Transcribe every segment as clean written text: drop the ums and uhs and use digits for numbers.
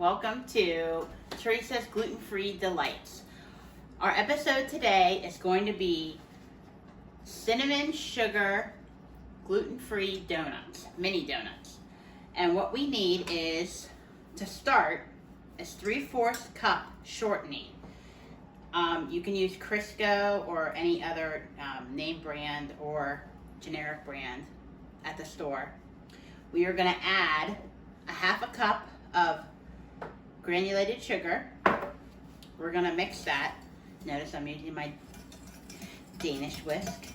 Welcome to Teresa's Gluten-Free Delights. Our episode today is going to be cinnamon sugar gluten-free donuts, mini donuts. And what we need is, to start, is 3/4 cup shortening. You can use Crisco or any other name brand or generic brand at the store. We are going to add a 1/2 cup of granulated sugar. We're going to mix that. Notice I'm using my Danish whisk.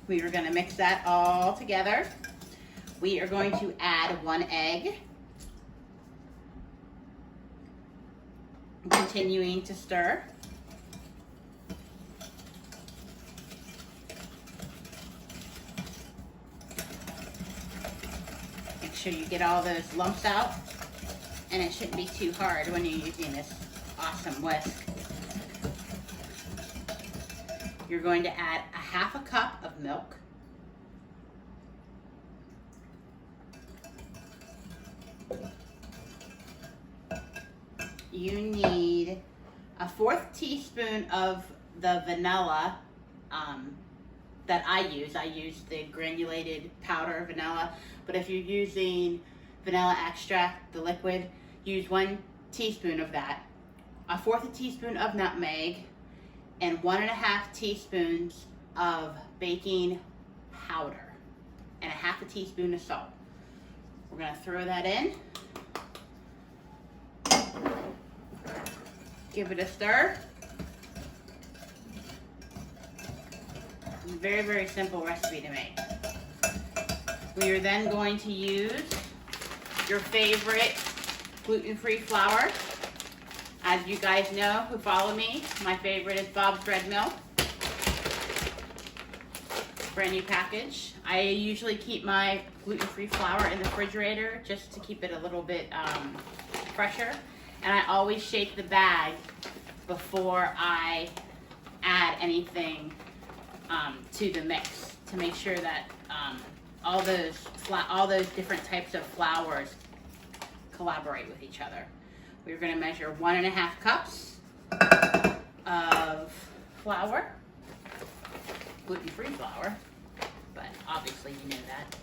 We are going to mix that all together. We are going to add 1 egg. Continuing to stir. Make sure you get all those lumps out, and it shouldn't be too hard when you're using this awesome whisk. You're going to add a 1/2 cup of milk. You need a 1/4 teaspoon of the vanilla that I use. I use the granulated powder vanilla, but if you're using vanilla extract, the liquid, use 1 teaspoon of that, a 1/4 teaspoon of nutmeg, and 1.5 teaspoons of baking powder, and a 1/2 teaspoon of salt. We're going to throw that in. Give it a stir. Very, very simple recipe to make. We are then going to use your favorite gluten-free flour. As you guys know who follow me, my favorite is Bob's Red Mill. Brand new package. I usually keep my gluten-free flour in the refrigerator just to keep it a little bit fresher. And I always shake the bag before I add anything to the mix to make sure that all those different types of flours collaborate with each other. We're going to measure 1.5 cups of flour, gluten-free flour, but obviously you know that.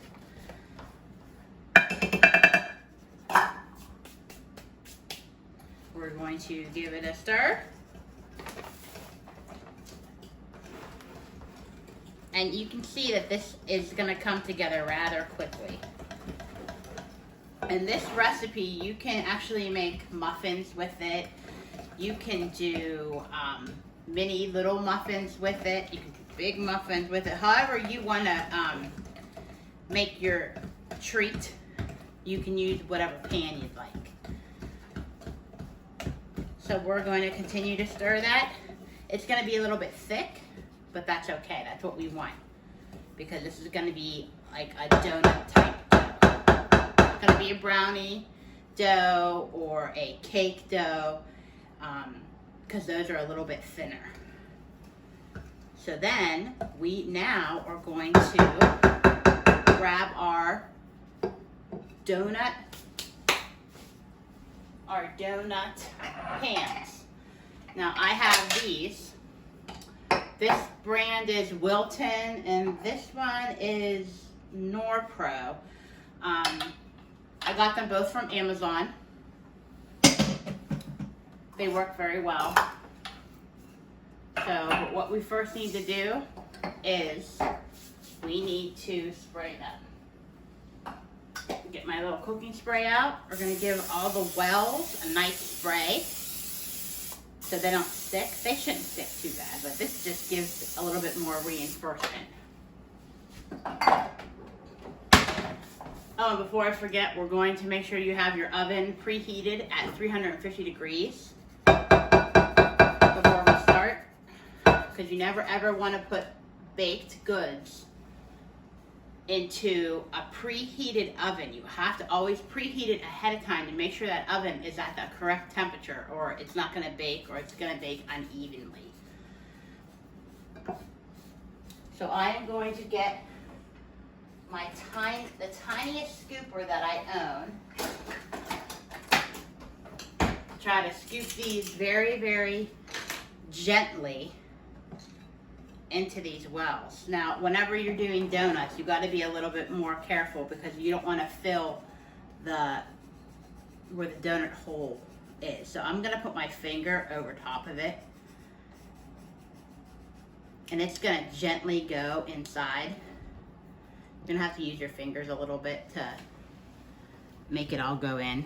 We're going to give it a stir. And you can see that this is going to come together rather quickly. In this recipe, you can actually make muffins with it. You can do mini little muffins with it. You can do big muffins with it. However you want to make your treat, you can use whatever pan you'd like. So we're going to continue to stir that. It's going to be a little bit thick, but that's okay. That's what we want, because this is going to be like a donut type dough. It's going to be a brownie dough or a cake dough, because those are a little bit thinner. So then we now are going to grab our donut pans. Now I have these. This brand is Wilton, and this one is Norpro. I got them both from Amazon. They work very well. So what we first need to do is we need to spray them. Get my little cooking spray out. We're going to give all the wells a nice spray so they don't stick. They shouldn't stick too bad, but this just gives a little bit more reinforcement. Oh, and before I forget, we're going to make sure you have your oven preheated at 350 degrees before we start, because you never ever want to put baked goods into a preheated oven. You have to always preheat it ahead of time to make sure that oven is at the correct temperature, or it's not going to bake, or it's going to bake unevenly. So I am going to get the tiniest scooper that I own, try to scoop these very, very gently into these wells. Now, whenever you're doing donuts, you got to be a little bit more careful because you don't want to fill where the donut hole is. So I'm gonna put my finger over top of it, and it's gonna gently go inside. You're gonna have to use your fingers a little bit to make it all go in.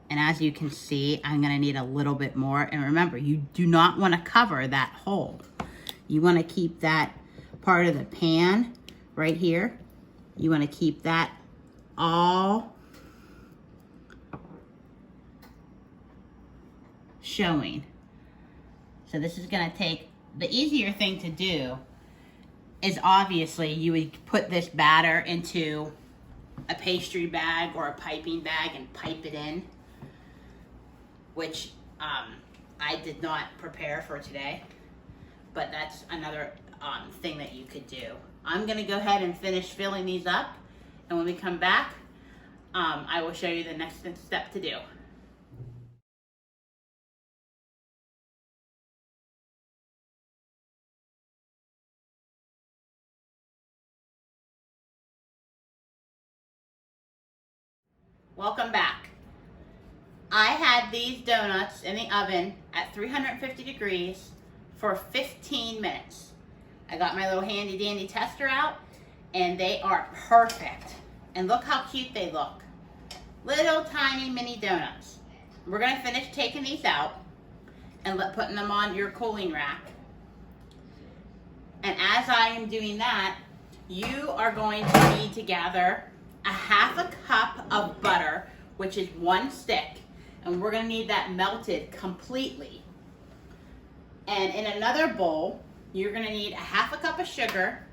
And as you can see, I'm gonna need a little bit more. And remember, you do not wanna cover that hole. You wanna keep that part of the pan right here. You wanna keep that all showing. So this is gonna take, the easier thing to do is obviously you would put this batter into a pastry bag or a piping bag and pipe it in, which I did not prepare for today, but that's another thing that you could do. I'm gonna go ahead and finish filling these up, and when we come back, I will show you the next step to do. Welcome back. I had these donuts in the oven at 350 degrees for 15 minutes. I got my little handy dandy tester out, and they are perfect. And look how cute they look. Little tiny mini donuts. We're gonna finish taking these out and putting them on your cooling rack. And as I am doing that, you are going to need to gather a half a cup of butter, which is 1 stick, and we're gonna need that melted completely. And in another bowl, you're gonna need a half a cup of sugar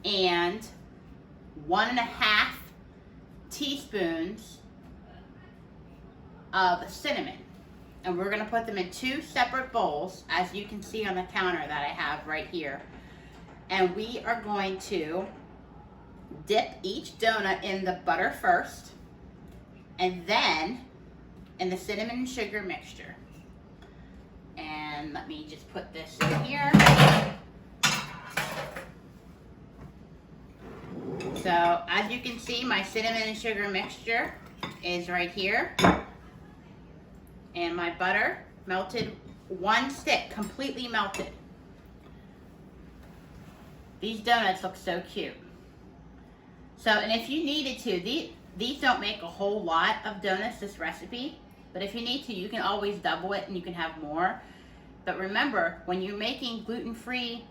and 1.5 teaspoons of cinnamon. And we're gonna put them in 2 separate bowls, as you can see on the counter that I have right here. And we are going to dip each donut in the butter first, and then in the cinnamon and sugar mixture. And let me just put this in here. So as you can see, my cinnamon and sugar mixture is right here. And my butter melted, 1 stick, completely melted. These donuts look so cute. So, and if you needed to, these don't make a whole lot of donuts, this recipe, but if you need to, you can always double it and you can have more. But remember, when you're making gluten-free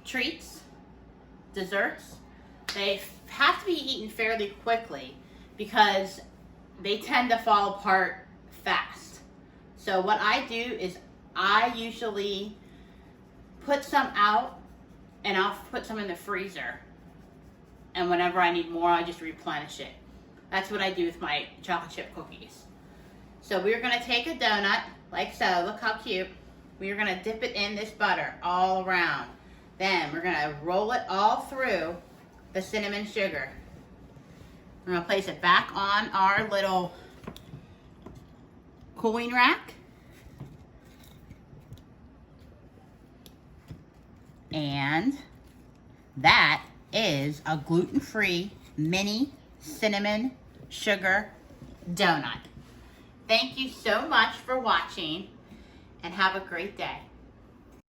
treats, desserts, they have to be eaten fairly quickly because they tend to fall apart fast. So what I do is I usually put some out and I'll put some in the freezer. And whenever I need more, I just replenish it. That's what I do with my chocolate chip cookies. So we're gonna take a donut, like so, look how cute. We're gonna dip it in this butter all around. Then we're gonna roll it all through the cinnamon sugar. We're gonna place it back on our little cooling rack. And that is a gluten-free mini cinnamon sugar donut. Thank you so much for watching, and have a great day.